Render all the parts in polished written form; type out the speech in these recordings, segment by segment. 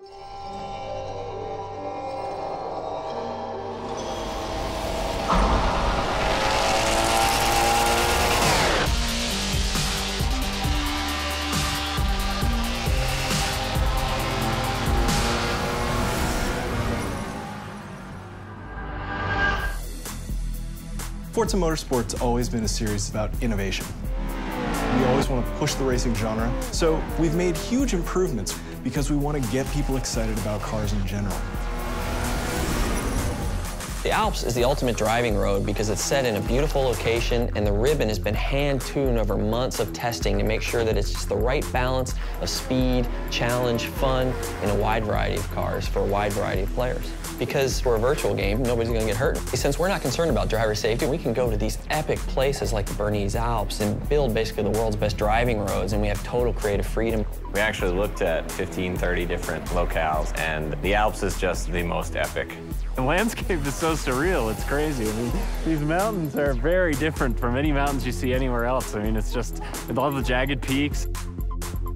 Forza Motorsport's always been a series about innovation. We always want to push the racing genre, so we've made huge improvements because we want to get people excited about cars in general. The Alps is the ultimate driving road because it's set in a beautiful location and the ribbon has been hand-tuned over months of testing to make sure that it's just the right balance of speed, challenge, fun, in a wide variety of cars for a wide variety of players. Because we're a virtual game, nobody's gonna get hurt. Since we're not concerned about driver safety, we can go to these epic places like the Bernese Alps and build basically the world's best driving roads, and we have total creative freedom. We actually looked at 15, 30 different locales, and the Alps is just the most epic. The landscape is so surreal, it's crazy. I mean, these mountains are very different from any mountains you see anywhere else. I mean, it's just, with all the jagged peaks.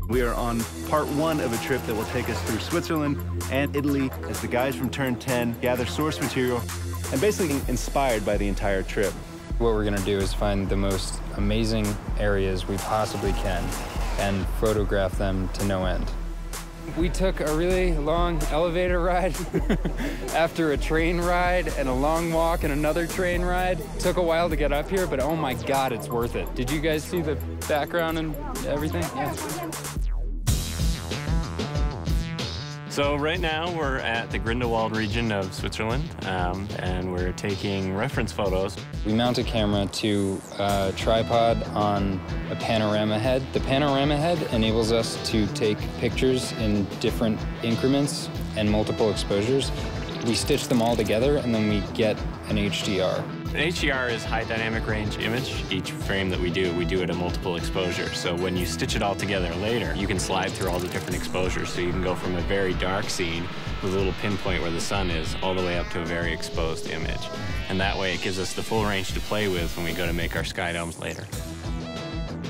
We are on part one of a trip that will take us through Switzerland and Italy as the guys from Turn 10 gather source material and basically inspired by the entire trip. What we're gonna do is find the most amazing areas we possibly can and photograph them to no end. We took a really long elevator ride after a train ride and a long walk and another train ride. Took a while to get up here, but oh my God, it's worth it. Did you guys see the background and everything? Yeah. So right now we're at the Grindelwald region of Switzerland, and we're taking reference photos. We mount a camera to a tripod on a panorama head. The panorama head enables us to take pictures in different increments and multiple exposures. We stitch them all together and then we get an HDR. An HDR is high dynamic range image. Each frame that we do at a multiple exposure. So when you stitch it all together later, you can slide through all the different exposures. So you can go from a very dark scene with a little pinpoint where the sun is all the way up to a very exposed image. And that way it gives us the full range to play with when we go to make our sky domes later.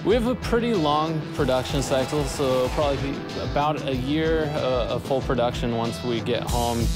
We have a pretty long production cycle, so probably about a year of full production once we get home.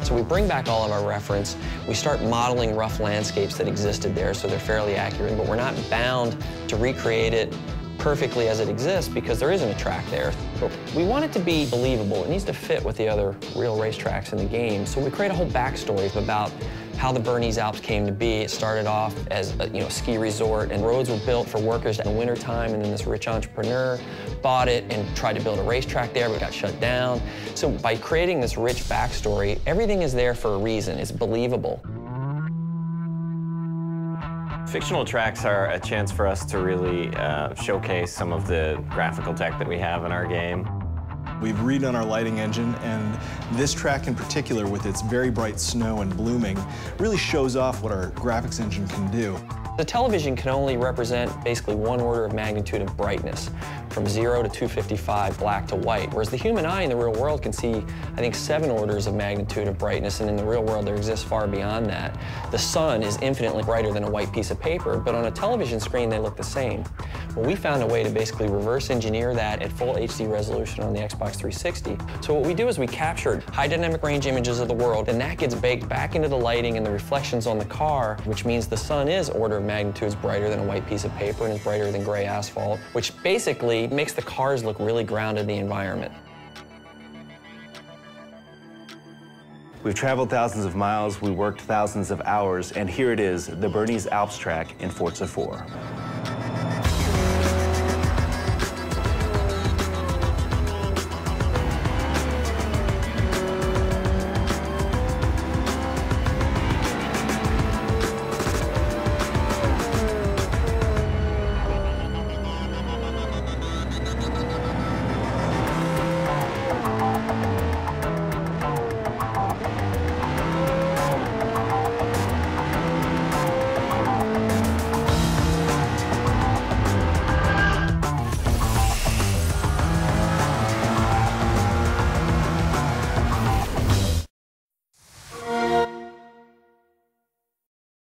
So we bring back all of our reference, we start modeling rough landscapes that existed there so they're fairly accurate, but we're not bound to recreate it perfectly as it exists because there isn't a track there. But we want it to be believable. It needs to fit with the other real racetracks in the game. So we create a whole backstory about how the Bernese Alps came to be. It started off as a ski resort, and roads were built for workers in the wintertime, and then this rich entrepreneur bought it and tried to build a racetrack there, but got shut down. So by creating this rich backstory, everything is there for a reason. It's believable. Fictional tracks are a chance for us to really showcase some of the graphical tech that we have in our game. We've redone our lighting engine, and this track in particular, with its very bright snow and blooming, really shows off what our graphics engine can do. The television can only represent basically one order of magnitude of brightness, from 0 to 255, black to white, whereas the human eye in the real world can see, I think, 7 orders of magnitude of brightness, and in the real world there exists far beyond that. The sun is infinitely brighter than a white piece of paper, but on a television screen they look the same. Well, we found a way to basically reverse engineer that at full HD resolution on the Xbox 360. So what we do is we captured high dynamic range images of the world, and that gets baked back into the lighting and the reflections on the car, which means the sun is order of magnitudes brighter than a white piece of paper and is brighter than gray asphalt, which basically makes the cars look really grounded in the environment. We've traveled thousands of miles, we worked thousands of hours, and here it is, the Bernese Alps track in Forza 4.